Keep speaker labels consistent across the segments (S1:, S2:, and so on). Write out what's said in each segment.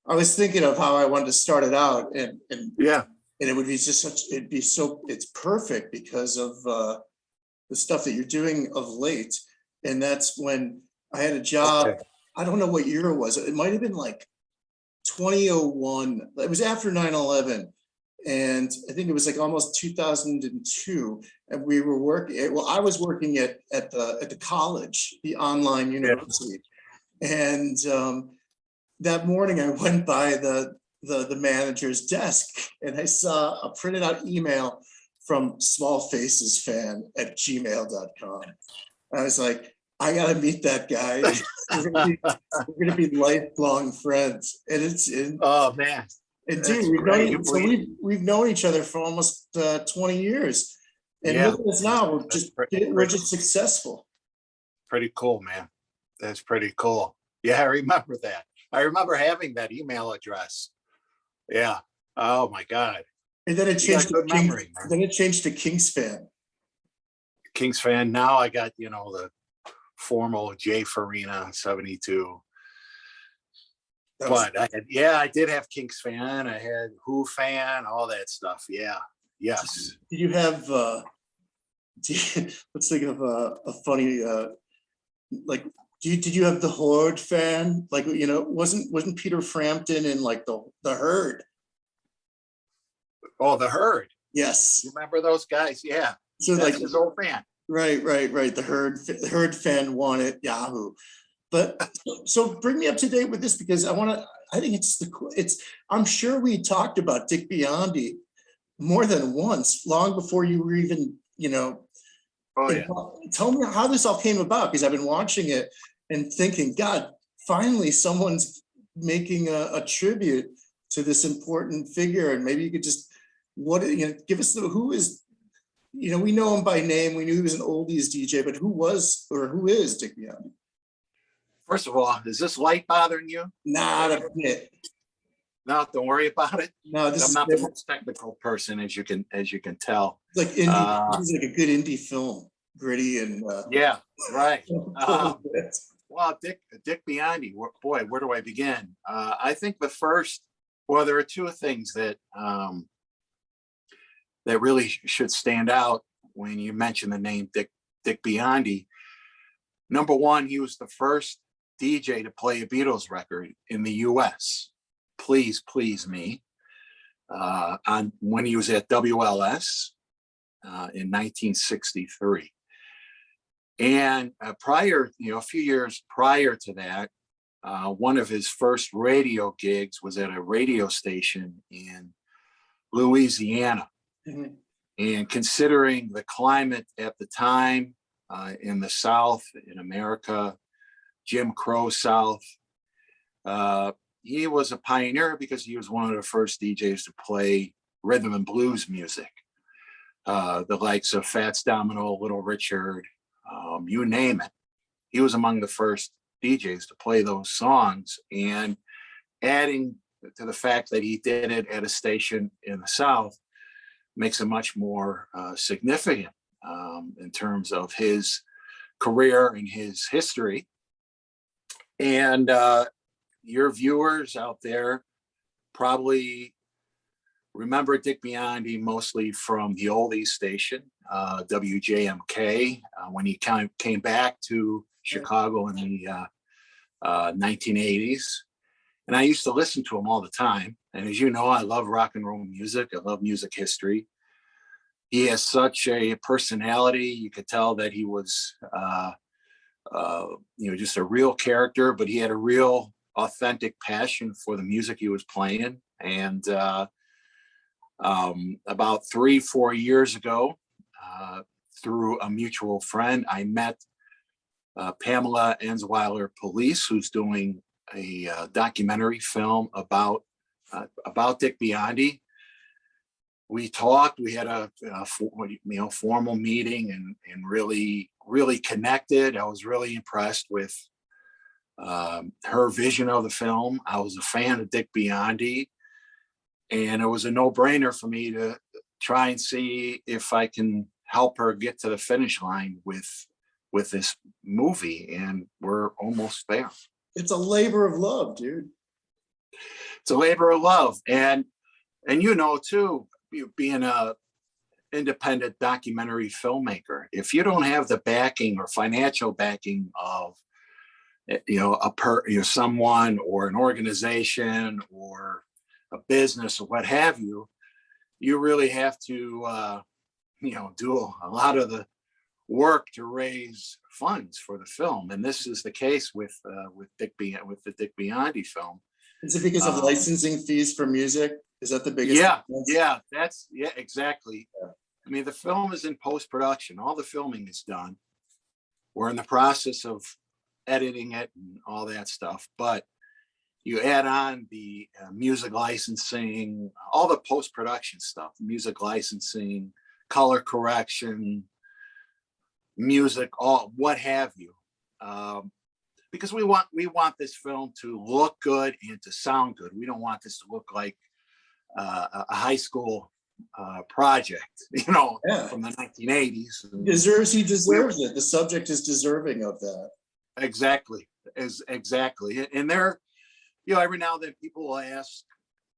S1: I was thinking of how I wanted to start it out,
S2: Yeah.
S1: and it would be just such, it's perfect because of the stuff that you're doing of late. And that's when I had a job.
S2: Okay.
S1: I don't know what year it was. It might have been like 2001. It was after 9/11. And I think it was like almost 2002. And we were working, well, I was working at the college, the online university. And that morning I went by the manager's desk and I saw a printed out email from smallfacesfan@gmail.com. I was like, I gotta meet that guy. We're gonna be lifelong friends. And
S2: Oh man.
S1: and dude, we've known each other for almost 20 years. And look at us now, we're just successful.
S2: Pretty cool, man. That's pretty cool. Yeah, I remember that. I remember having that email address. Yeah. Oh my God.
S1: And then it changed to Kinks fan.
S2: Kinks fan. Now I got, the formal J Farina 72. But I did have Kinks fan. I had Who fan, all that stuff. Yeah. Yes.
S1: Did you have let's think of a funny like did you have the Horde fan? Like, wasn't Peter Frampton in like the Herd?
S2: Oh, the Herd.
S1: Yes.
S2: You remember those guys? Yeah.
S1: So
S2: that's
S1: like
S2: his old fan.
S1: Right. The Herd fan won at Yahoo. But so bring me up to date with this, because I think I'm sure we talked about Dick Biondi more than once, long before you were even,
S2: Oh, yeah.
S1: Tell me how this all came about, because I've been watching it and thinking, God, finally someone's making a tribute to this important figure. And maybe you could just, give us who is, we know him by name. We knew he was an oldies DJ, but who is Dick Biondi?
S2: First of all, is this light bothering you?
S1: Not a bit.
S2: No, don't worry about it.
S1: No,
S2: I'm not the most technical person, as you can tell.
S1: It's like indie. This is like a good indie film, gritty and.
S2: Yeah, right. Well, Dick Biondi. Boy, where do I begin? I think there are two things that really should stand out when you mention the name Dick Biondi. Number one, he was the first DJ to play a Beatles record in the U.S. Please, Please Me, when he was at WLS in 1963. And a few years prior to that, one of his first radio gigs was at a radio station in Louisiana. Mm-hmm. And considering the climate at the time in the South, in America, Jim Crow South, he was a pioneer because he was one of the first DJs to play rhythm and blues music. The likes of Fats Domino, Little Richard, you name it. He was among the first DJs to play those songs, and adding to the fact that he did it at a station in the South makes it much more significant in terms of his career and his history. And your viewers out there probably remember Dick Biondi mostly from the oldies station, WJMK, when he came back to Chicago in the 1980s. And I used to listen to him all the time. And as you know, I love rock and roll music. I love music history. He has such a personality. You could tell that he was, just a real character, but he had a real authentic passion for the music he was playing. And about 3-4 years ago, through a mutual friend, I met Pamela Enzweiler-Pulice, who's doing a documentary film about Dick Biondi. We talked. We had a formal meeting and really connected. I was really impressed with her vision of the film. I was a fan of Dick Biondi, and it was a no-brainer for me to try and see if I can help her get to the finish line with this movie, and we're almost there.
S1: It's a labor of love, dude.
S2: It's a labor of love. And you know, too, being a independent documentary filmmaker, if you don't have the backing or financial backing of, someone or an organization or a business or what have you, you really have to, do a lot of the work to raise funds for the film. And this is the case with the Dick Biondi film.
S1: Is it because of licensing fees for music? Is that the biggest?
S2: Yeah, exactly. Yeah. I mean, the film is in post-production. All the filming is done. We're in the process of editing it and all that stuff. But you add on the music licensing, all the post-production stuff, music licensing, color correction, music, all what have you. Because we want this film to look good and to sound good. We don't want this to look like a high school project, from the 1980s.
S1: He deserves it. The subject is deserving of that.
S2: Exactly. And there, every now and then people will ask,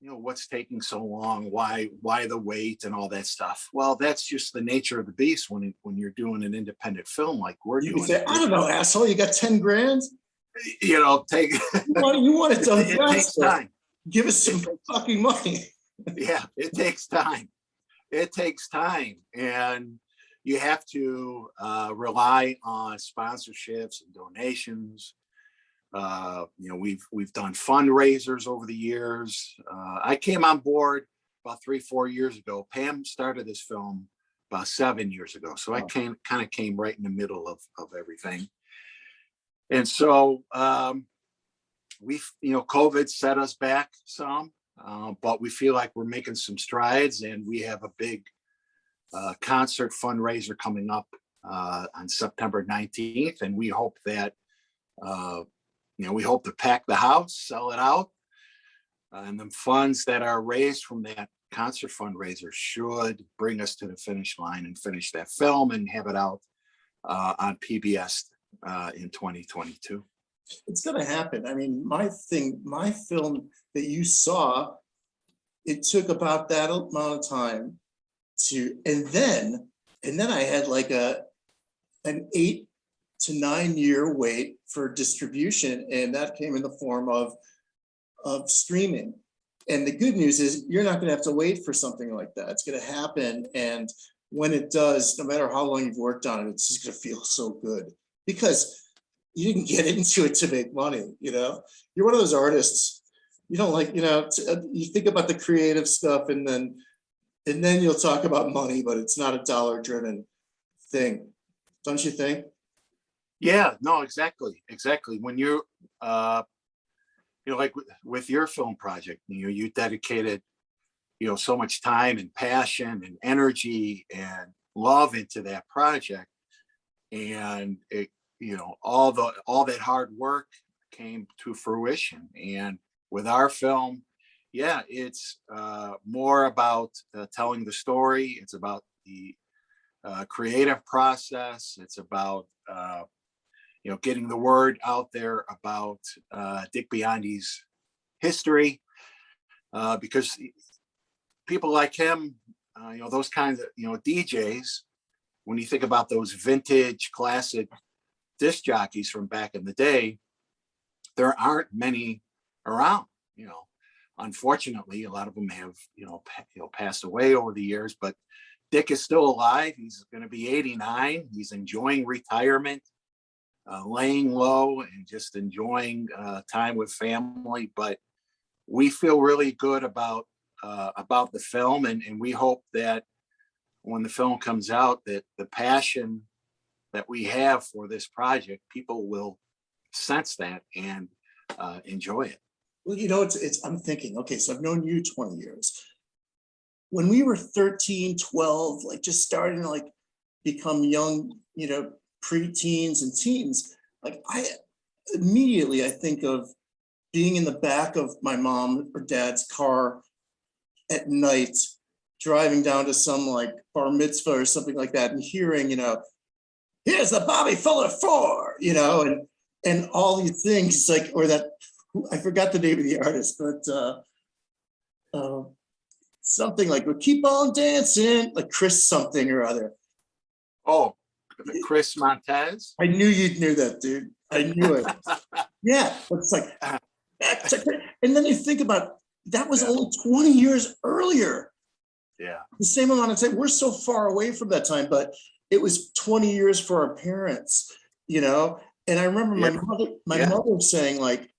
S2: what's taking so long? Why the wait and all that stuff? Well, that's just the nature of the beast when you're doing an independent film like we're doing.
S1: You say, I don't know, asshole, you got 10 grand?
S2: You
S1: want it done
S2: it takes time.
S1: Give us some fucking money.
S2: Yeah, it takes time. And you have to rely on sponsorships and donations. We've done fundraisers over the years. I came on board about 3-4 years ago. Pam started this film about 7 years ago. So I kind of came right in the middle of everything. And so COVID set us back some, but we feel like we're making some strides, and we have a big concert fundraiser coming up on September 19th. And we hope that, we hope to pack the house, sell it out. And the funds that are raised from that concert fundraiser should bring us to the finish line and finish that film and have it out on PBS in 2022.
S1: It's going to happen. I mean, my film that you saw, it took about that amount of time and then I had like an 8 to 9 year wait for distribution, and that came in the form of streaming. And the good news is you're not going to have to wait for something like that. It's going to happen, and when it does, no matter how long you've worked on it, it's just going to feel so good because you didn't get into it to make money. You're one of those artists. You don't like, you think about the creative stuff, and then you'll talk about money, but it's not a dollar driven thing. Don't you think?
S2: Yeah, no, exactly. When you're, like with your film project, you dedicated, so much time and passion and energy and love into that project. And it, all that hard work came to fruition. And with our film, yeah, it's more about telling the story. It's about the creative process. It's about getting the word out there about Dick Biondi's history, because people like him, those kinds of DJs, when you think about those vintage classic disc jockeys from back in the day, there aren't many around. Unfortunately, a lot of them have passed away over the years, but Dick is still alive. He's going to be 89. He's enjoying retirement, laying low and just enjoying time with family. But we feel really good about the film, and we hope that when the film comes out, that the passion that we have for this project, people will sense that and enjoy it.
S1: Well, I'm thinking, okay, so I've known you 20 years. When we were 13, 12, like just starting to like become young, preteens and teens, like I think of being in the back of my mom or dad's car at night, driving down to some like bar mitzvah or something like that, and hearing, here's the Bobby Fuller 4, and all these things, like, or that I forgot the name of the artist, but something like "We'll keep on dancing," like Chris something or other.
S2: Oh, Chris Montez.
S1: I knew you knew that, dude. I knew it. Yeah, but it's like, and then you think about that was only 20 years earlier.
S2: Yeah,
S1: the same amount of time. We're so far away from that time, but it was 20 years for our parents, you know. And I remember my mother saying like,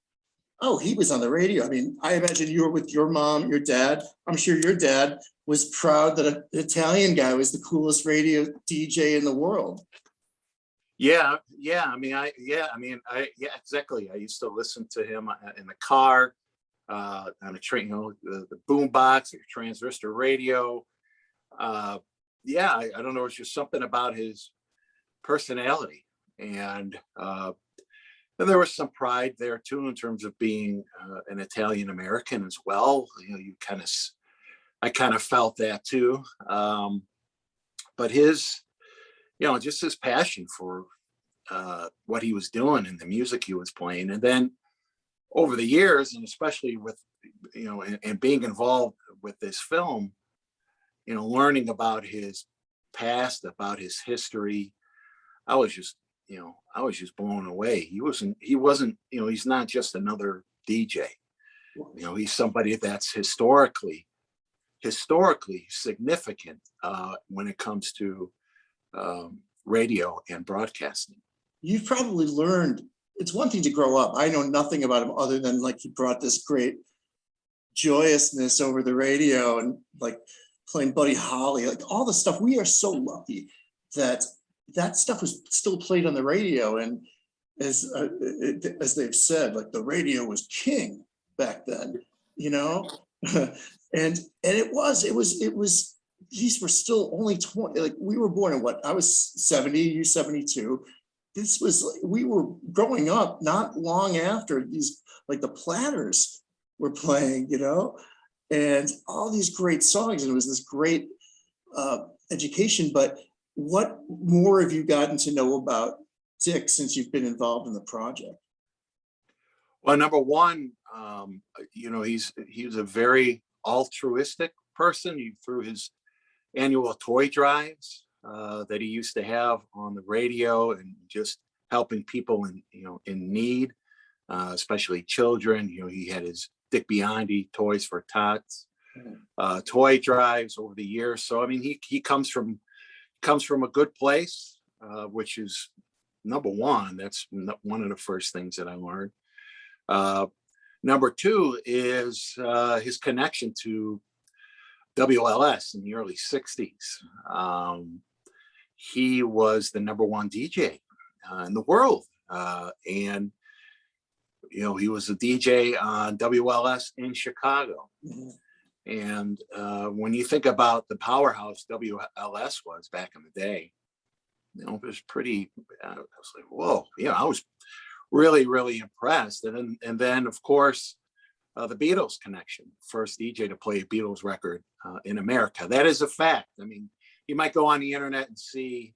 S1: "Oh, he was on the radio." I mean, I imagine you were with your mom, your dad. I'm sure your dad was proud that an Italian guy was the coolest radio DJ in the world.
S2: Yeah. I mean, exactly. I used to listen to him in the car, on a train, you know, the boom box, or transistor radio. I don't know. It's just something about his personality, and there was some pride there too, in terms of being an Italian American as well. You know, I kind of felt that too. But his, you know, just his passion for what he was doing and the music he was playing. And then over the years, and especially with, you know, and being involved with this film, you know, learning about his past, about his history, I was just blown away. He wasn't, you know, he's not just another DJ. You know, he's somebody that's historically significant when it comes to radio and broadcasting.
S1: You've probably learned, it's one thing to grow up. I know nothing about him other than like he brought this great joyousness over the radio and like playing Buddy Holly, like all the stuff. We are so lucky that that stuff was still played on the radio. And as they've said, like the radio was king back then, you know. and it was these were still only 20, like we were born in what, I was 70, you 72. This was, we were growing up not long after these, like the Platters were playing, you know, and all these great songs. And it was this great education. But what more have you gotten to know about Dick since you've been involved in the project?
S2: Well, number one, you know, he was a very altruistic person. Through his annual toy drives that he used to have on the radio, and just helping people in need, especially children. You know, he had his Dick Biondi Toys for Tots toy drives over the years. So I mean, he comes from a good place, which is number one. That's one of the first things that I learned. Number two is his connection to WLS in the early 60s. He was the number one DJ in the world. And, you know, he was a DJ on WLS in Chicago. Mm-hmm. And when you think about the powerhouse WLS was back in the day, you know, it was pretty, I was like, whoa, yeah, I was really, really impressed. And then of course, the Beatles connection, first DJ to play a Beatles record in America. That is a fact. I mean, you might go on the internet and see,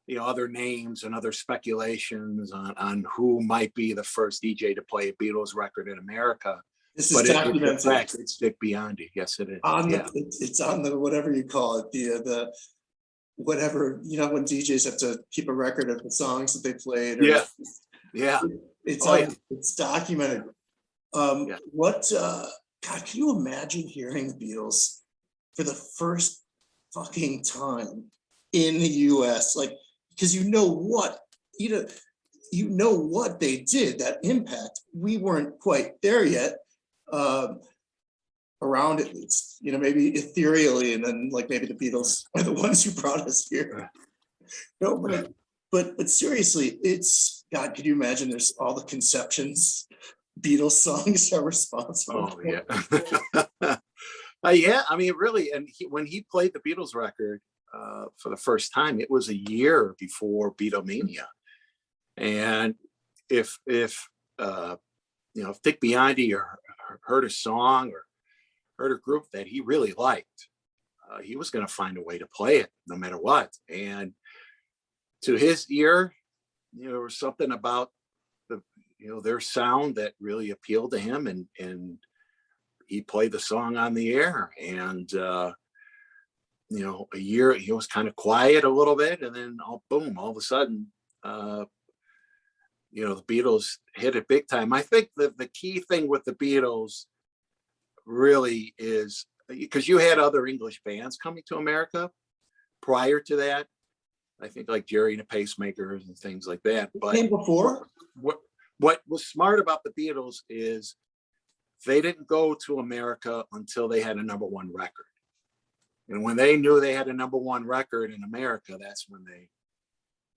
S2: you know, other names and other speculations on who might be the first DJ to play a Beatles record in America.
S1: This is documented.
S2: In fact, it's Dick Biondi. Yes, it is.
S1: It's on the whatever you call it, the whatever, you know, when DJs have to keep a record of the songs that they played. Or, it's documented. What God, can you imagine hearing the Beatles for the first fucking time in the US? Like, because you know what they did, that impact. We weren't quite there yet. Around at least, you know, maybe ethereally, and then like maybe the Beatles are the ones who brought us here. No, but seriously, it's God. Could you imagine? There's all the conceptions Beatles songs are responsible.
S2: Oh yeah, yeah. I mean, really, and when he played the Beatles record for the first time, it was a year before Beatlemania, and if you know, if Dick Biondi heard a song or heard a group that he really liked, he was going to find a way to play it no matter what. And to his ear, you know, there was something about their sound that really appealed to him, and he played the song on the air. And a year he was kind of quiet a little bit, and then boom, all of a sudden, the Beatles hit it big time. I think the key thing with the Beatles really is because you had other English bands coming to America prior to that. I think like Jerry and the Pacemakers and things like that. But
S1: came before.
S2: What was smart about the Beatles is they didn't go to America until they had a #1 record. And when they knew they had a #1 record in America, that's when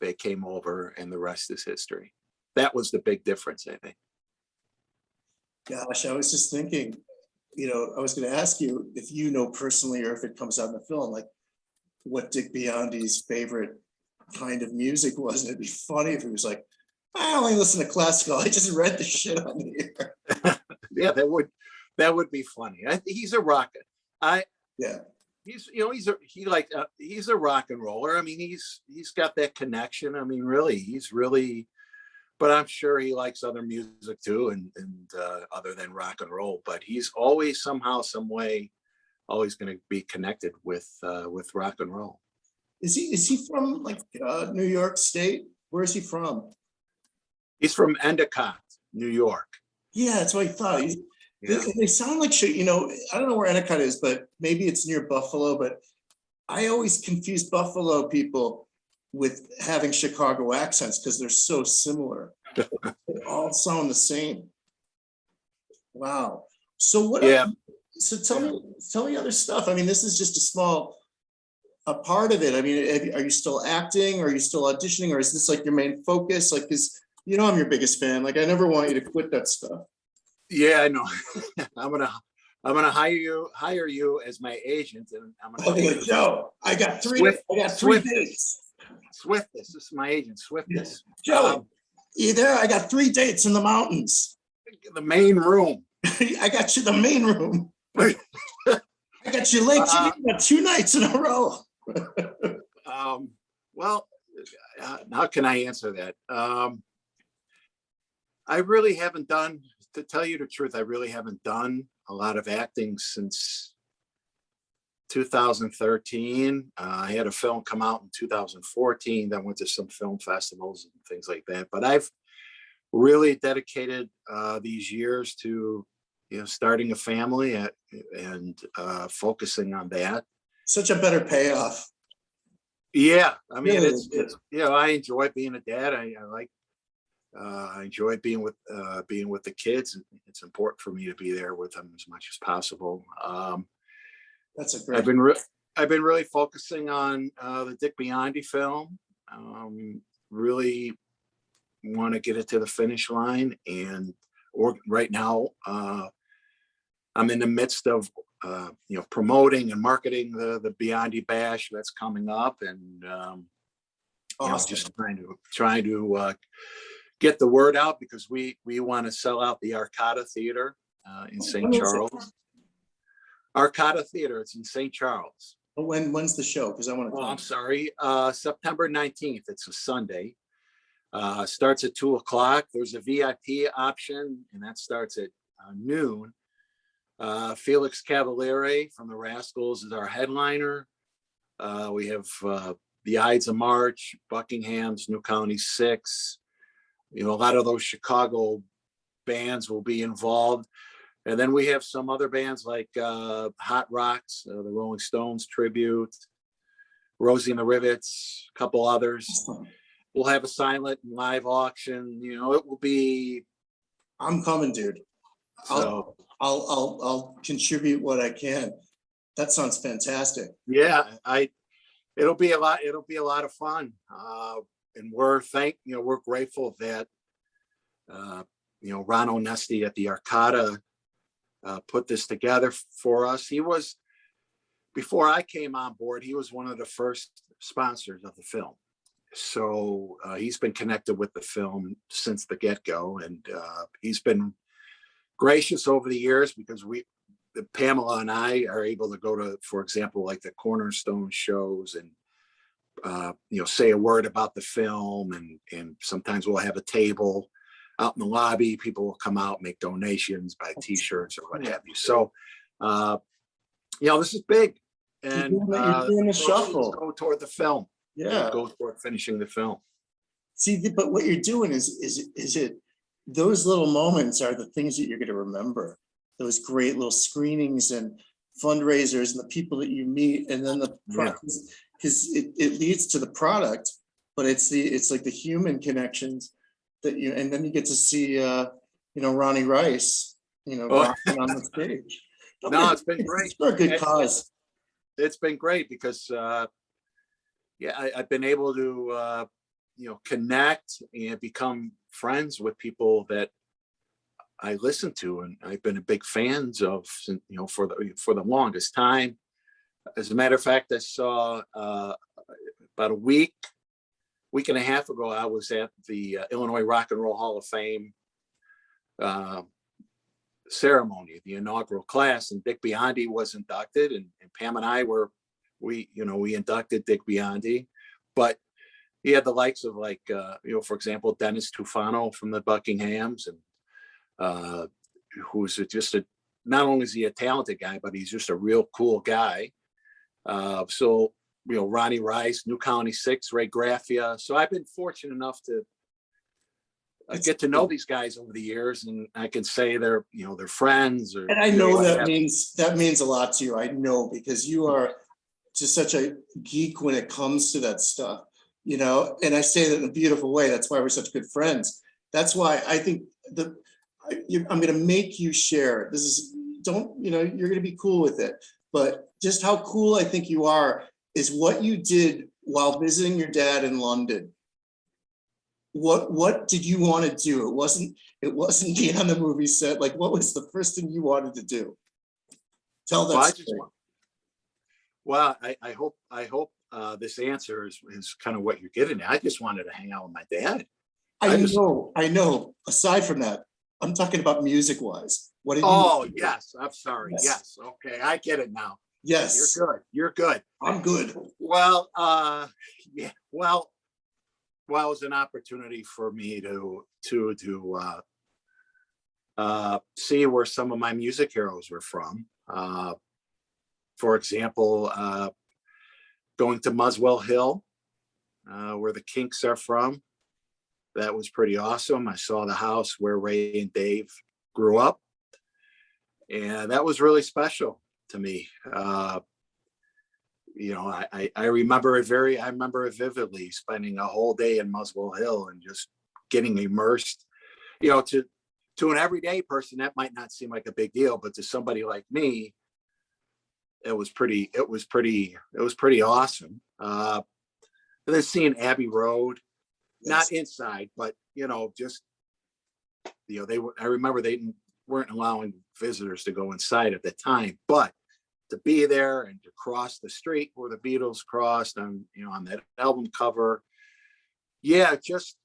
S2: they came over, and the rest is history. That was the big difference, I think.
S1: Gosh, I was just thinking, I was going to ask you if you know personally, or if it comes out in the film, like what Dick Biondi's favorite kind of music was. And it'd be funny if he was like, I only listen to classical. I just read the shit on here.
S2: Yeah, that would be funny. He's a rocker.
S1: Yeah.
S2: He's a rock and roller. I mean, he's got that connection. I mean, really, he's really, but I'm sure he likes other music too, and other than rock and roll. But he's always somehow, some way, always going to be connected with rock and roll.
S1: Is he from like New York State? Where is he from?
S2: He's from Endicott, New York.
S1: Yeah, that's what I thought. They sound like shit. I don't know where Endicott is, but maybe it's near Buffalo. But I always confuse Buffalo people with having Chicago accents because they're so similar. They all sound the same. Wow. So what?
S2: Yeah.
S1: So tell me other stuff. I mean, this is just a part of it. I mean, are you still acting? Are you still auditioning? Or is this like your main focus? Like, because I'm your biggest fan. Like, I never want you to quit that stuff.
S2: Yeah, I know. I'm gonna hire you as my agent, and I'm gonna.
S1: Joe, I got three dates.
S2: Swift, this is my agent. Swift, this.
S1: Joe, you there? I got 3 dates in the mountains.
S2: The main room.
S1: I got you the main room. I got you Lake Geneva 2 nights in a row.
S2: Well, how can I answer that? I really haven't done, to tell you the truth, I really haven't done a lot of acting since 2013. I had a film come out in 2014 that went to some film festivals and things like that. But I've really dedicated these years to starting a family and focusing on that.
S1: Such a better payoff.
S2: Yeah, I mean,
S1: Really?
S2: it's I enjoy being a dad. I enjoy being with the kids. It's important for me to be there with them as much as possible.
S1: That's a great.
S2: I've been really focusing on the Dick Biondi film. Really want to get it to the finish line, or right now I'm in the midst of promoting and marketing the Biondi Bash that's coming up, and
S1: Awesome.
S2: just trying to get the word out, because we want to sell out the Arcada Theater in St. Charles. Arcada Theater, it's in St. Charles.
S1: When's the show? Because I want to.
S2: Oh, I'm sorry. September 19th. It's a Sunday. Starts at 2:00. There's a VIP option, and that starts at noon. Felix Cavaliere from the Rascals is our headliner. We have the Ides of March, Buckinghams, New County 6. A lot of those Chicago bands will be involved. And then we have some other bands like Hot Rocks, the Rolling Stones tribute, Rosie and the Rivets, a couple others. We'll have a silent and live auction. It will be.
S1: I'm coming, dude.
S2: So
S1: I'll contribute what I can. That sounds fantastic.
S2: Yeah, it'll be a lot. It'll be a lot of fun. And we're grateful that Ron Onesti at the Arcada put this together for us. He was, before I came on board, he was one of the first sponsors of the film. So he's been connected with the film since the get-go, and he's been gracious over the years, because Pamela and I are able to go to, for example, like the Cornerstone shows and say a word about the film, and sometimes we'll have a table out in the lobby. People will come out, make donations, buy T-shirts or what have you. So, this is big, and
S1: you're doing a
S2: proceeds
S1: shuffle.
S2: go toward the film.
S1: Yeah.
S2: Go toward finishing the film.
S1: See, but what you're doing is it those little moments are the things that you're going to remember. Those great little screenings and fundraisers and the people that you meet, and then the because it leads to the product, but it's like the human connections that and then you get to see Ronnie Rice, rocking on the stage.
S2: No, it's been great.
S1: It's for a good cause.
S2: It's been great because I've been able to connect and become friends with people that I listen to, and I've been a big fans of, for the longest time. As a matter of fact, I saw about a week and a half ago, I was at the Illinois Rock and Roll Hall of Fame ceremony, the inaugural class, and Dick Biondi was inducted, and Pam and I we inducted Dick Biondi, but he had the likes of for example, Dennis Tufano from the Buckinghams, and who's just not only is he a talented guy, but he's just a real cool guy. So Ronnie Rice, New Colony Six, Ray Graffia. So I've been fortunate enough to get to know these guys over the years, and I can say they're friends. And
S1: I know that means a lot to you. I know, because you are just such a geek when it comes to that stuff, and I say that in a beautiful way. That's why we're such good friends. That's why I think I'm going to make you share. You're going to be cool with it, but just how cool I think you are is what you did while visiting your dad in London. What did you want to do? It wasn't being on the movie set. Like, what was the first thing you wanted to do? Tell that story.
S2: I hope this answer is kind of what you're getting at. I just wanted to hang out with my dad.
S1: I know. Aside from that, I'm talking about music wise. What did you?
S2: Oh, yes. I'm sorry. Yes. Okay. I get it now.
S1: Yes.
S2: You're good.
S1: I'm good.
S2: Well, yeah. Well, it was an opportunity for me to see where some of my music heroes were from. For example, going to Muswell Hill, where the Kinks are from. That was pretty awesome. I saw the house where Ray and Dave grew up, and that was really special to me. I remember it vividly, spending a whole day in Muswell Hill and just getting immersed. To an everyday person, that might not seem like a big deal, but to somebody like me, it was pretty awesome. And then seeing Abbey Road, not inside, but I remember they weren't allowing visitors to go inside at the time, but to be there and to cross the street where the Beatles crossed on that album cover. Yeah, just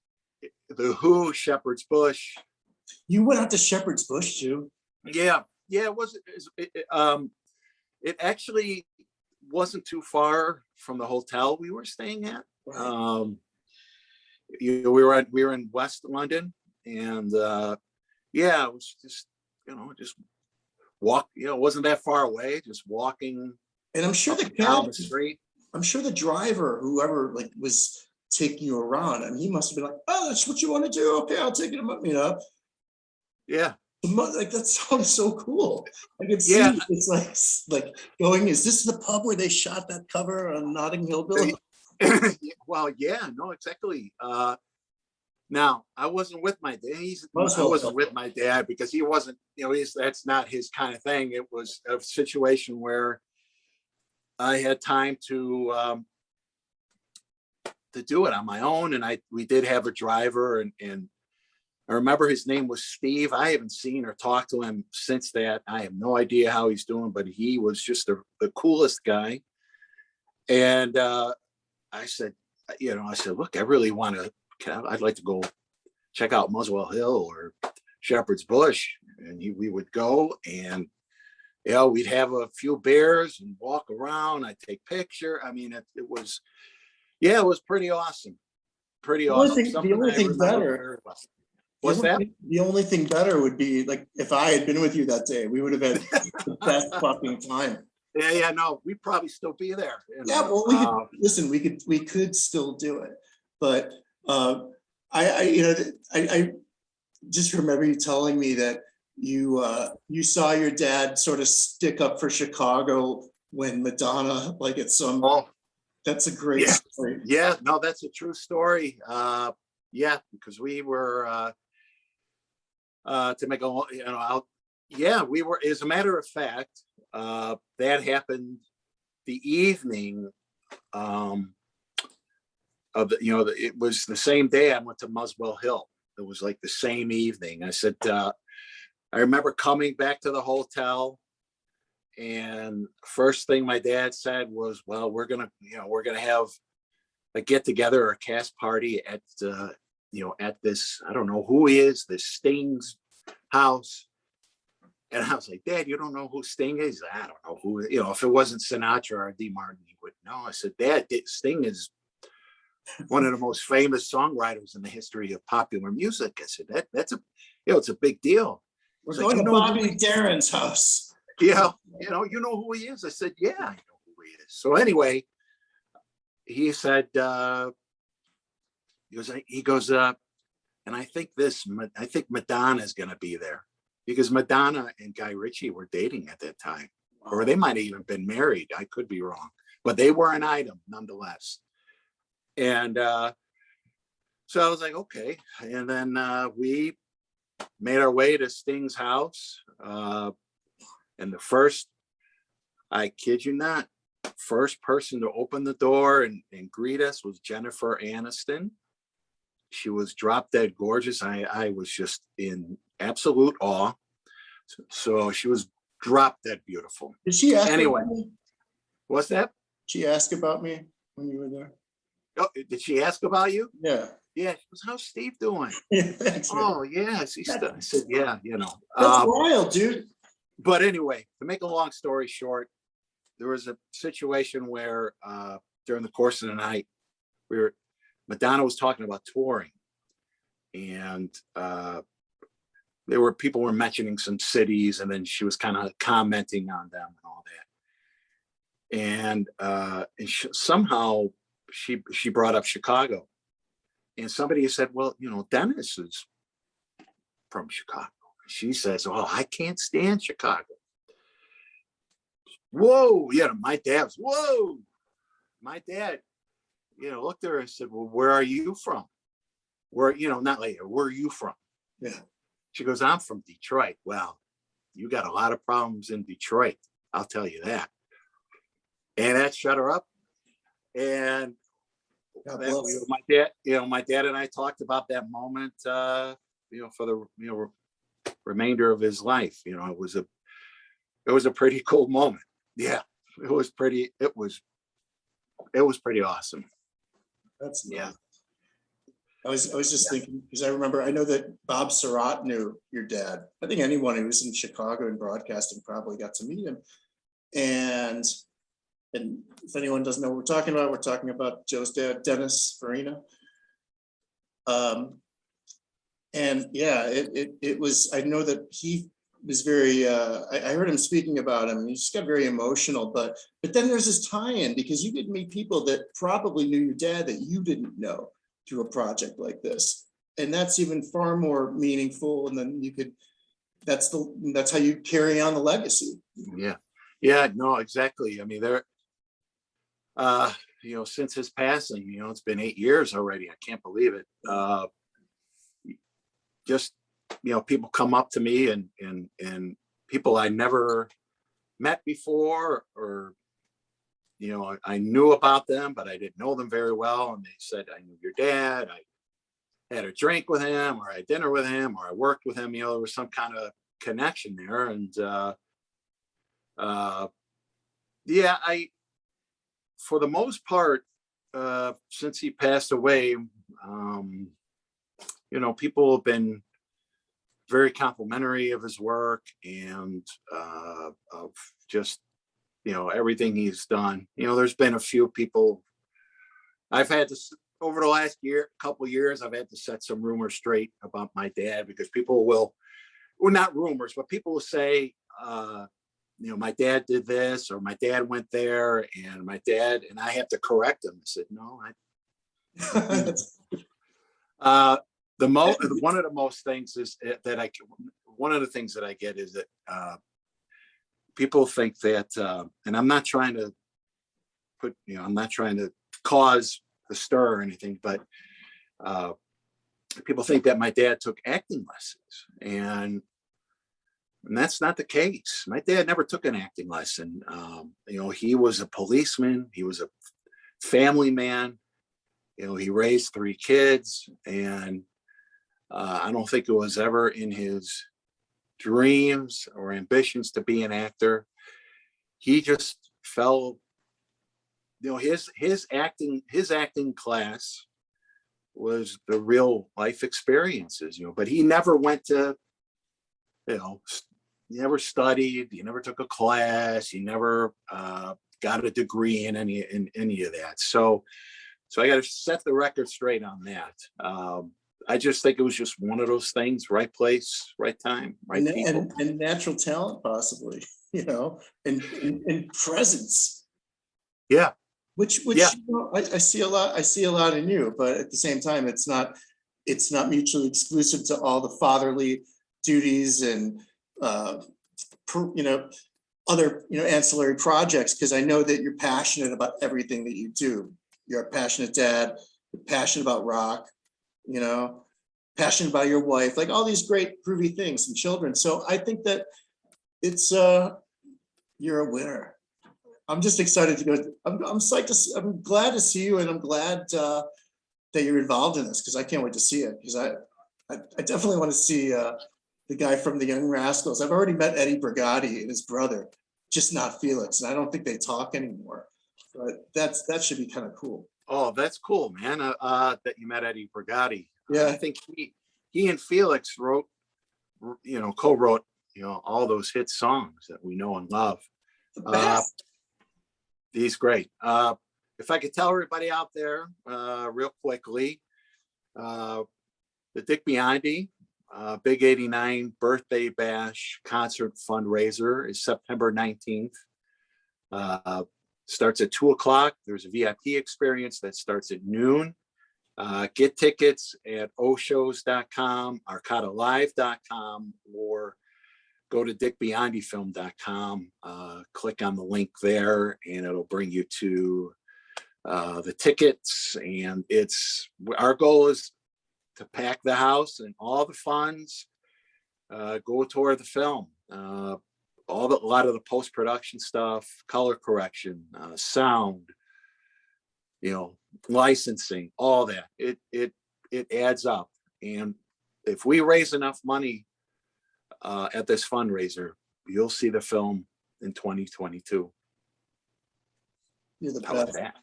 S2: the Who, Shepherd's Bush.
S1: You went out to Shepherd's Bush too?
S2: Yeah. It actually wasn't too far from the hotel we were staying at. Right. We were in West London, and it was just walk. It wasn't that far away. Just walking. And I'm sure down the street.
S1: I'm sure the driver, whoever was taking you around, and he must have been like, "Oh, that's what you want to do? Okay, I'll take it."
S2: Yeah.
S1: That sounds so cool. I can see it's like going, is this the pub where they shot that cover on Notting Hill Bill?
S2: Well, yeah, no, exactly. Now I wasn't with my dad. I wasn't with my dad because he wasn't, that's not his kind of thing. It was a situation where I had time to do it on my own. And we did have a driver, and I remember his name was Steve. I haven't seen or talked to him since that. I have no idea how he's doing, but he was just the coolest guy. And I said, look, I really want to, I'd like to go check out Muswell Hill or Shepherd's Bush. And we would go, and we'd have a few beers and walk around. I'd take picture. I mean, it was pretty awesome. Pretty awesome.
S1: The only thing better.
S2: What's that?
S1: The only thing better would be like if I had been with you that day, we would have had the best fucking time.
S2: Yeah, no, we'd probably still be there.
S1: Yeah, well, we could listen. We could still do it, but I just remember you telling me that you saw your dad sort of stick up for Chicago when Madonna like at some.
S2: Oh,
S1: that's a great story.
S2: Yeah, no, that's a true story. Yeah, because we were to make a we were. As a matter of fact, that happened the evening of the, it was the same day I went to Muswell Hill. It was like the same evening. I said, I remember coming back to the hotel, and first thing my dad said was, well, we're gonna have a get together or a cast party at at this, I don't know who he is, this Sting's house. And I was like, Dad, you don't know who Sting is? I don't know who, if it wasn't Sinatra or D. Martin, you wouldn't know. I said, Dad, Sting is one of the most famous songwriters in the history of popular music. I said, that's a, it's a big deal.
S1: We're going to Bobby Darin's house.
S2: Yeah, you know who he is? I said, yeah, I know who he is. So anyway, he said, he goes, and I think Madonna is going to be there, because Madonna and Guy Ritchie were dating at that time, or they might have even been married. I could be wrong, but they were an item nonetheless. And so I was like, okay. And then we made our way to Sting's house. And the first, I kid you not, first person to open the door and greet us was Jennifer Aniston. She was drop dead gorgeous. I was just in absolute awe. So she was drop dead beautiful.
S1: Did she ask
S2: anyway?
S1: About me?
S2: What's that?
S1: She asked about me when you were there.
S2: Oh, did she ask about you?
S1: Yeah.
S2: Yeah. She was, how's Steve doing?
S1: Thanks,
S2: oh yeah. I said, yeah.
S1: That's wild, dude.
S2: But anyway, to make a long story short, there was a situation where during the course of the night, Madonna was talking about touring, and people were mentioning some cities, and then she was kind of commenting on them and all that. And somehow she brought up Chicago, and somebody said, well, Dennis is from Chicago. She says, oh, I can't stand Chicago. Whoa, my dad's, whoa. My dad, looked at her and said, well, where are you from? Where, not later, where are you from?
S1: Yeah.
S2: She goes, I'm from Detroit. Well, you got a lot of problems in Detroit, I'll tell you that. And that shut her up. And my dad and I talked about that moment, for the, remainder of his life. It was a pretty cool moment. Yeah, it was pretty awesome.
S1: That's nice. I was just thinking, because I know that Bob Surratt knew your dad. I think anyone who was in Chicago and broadcasting probably got to meet him. And if anyone doesn't know what we're talking about Joe's dad, Dennis Farina. And yeah, it was, I know that he was very, I heard him speaking about him, and he just got very emotional, but then there's this tie-in, because you could meet people that probably knew your dad that you didn't know through a project like this. And that's even far more meaningful. And then that's how you carry on the legacy.
S2: Yeah. Yeah, no, exactly. I mean, since his passing, it's been 8 years already. I can't believe it. Just, people come up to me and people I never met before, or, I knew about them, but I didn't know them very well. And they said, I knew your dad. I had a drink with him, or I had dinner with him, or I worked with him. There was some kind of connection there. And for the most part, since he passed away, people have been very complimentary of his work, and of just, everything he's done. There's been a few people I've had over the last couple of years, I've had to set some rumors straight about my dad, because people will, well, not rumors, but people will say, my dad did this, or my dad went there, and my dad, and I have to correct them. I said, no, one of the most things is that one of the things that I get is that people think that, and I'm not trying to I'm not trying to cause the stir or anything, but people think that my dad took acting lessons, and that's not the case. My dad never took an acting lesson. He was a policeman. He was a family man. He raised 3 kids, and I don't think it was ever in his dreams or ambitions to be an actor. He just fell, his acting class was the real life experiences, but he never went to, he never studied, he never took a class, he never got a degree in any of that. So I got to set the record straight on that. I just think it was just one of those things, right place, right time, right people.
S1: And natural talent, possibly, and presence.
S2: Yeah.
S1: Which
S2: yeah.
S1: I see a lot in you, but at the same time, it's not mutually exclusive to all the fatherly duties and other ancillary projects, because I know that you're passionate about everything that you do. You're a passionate dad, you're passionate about rock, passionate about your wife, like all these great groovy things, and children. So I think that it's you're a winner. I'm just excited to go. I'm psyched I'm glad to see you, and I'm glad that you're involved in this, because I can't wait to see it. Because I definitely want to see the guy from the Young Rascals. I've already met Eddie Brigati and his brother, just not Felix, and I don't think they talk anymore. But that should be kind of cool.
S2: Oh, that's cool, man. That you met Eddie Brigati.
S1: Yeah,
S2: I think he and Felix co-wrote, all those hit songs that we know and love. He's great. If I could tell everybody out there real quickly, the Dick Biondi Big 89 Birthday Bash Concert Fundraiser is September 19th. Starts at 2:00. There's a VIP experience that starts at noon. Get tickets at oshows.com, arcadalive.com, or go to dickbiondifilm.com, click on the link there, and it'll bring you to the tickets. And our goal is to pack the house, and all the funds go toward the film. A lot of the post-production stuff, color correction, sound, licensing, all that. It adds up. And if we raise enough money at this fundraiser, you'll see the film in 2022.
S1: You're the
S2: How about
S1: best.
S2: that?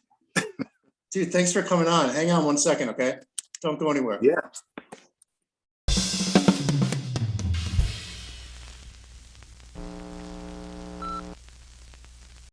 S1: Dude, thanks for coming on. Hang on one second, okay? Don't go anywhere.
S2: Yeah.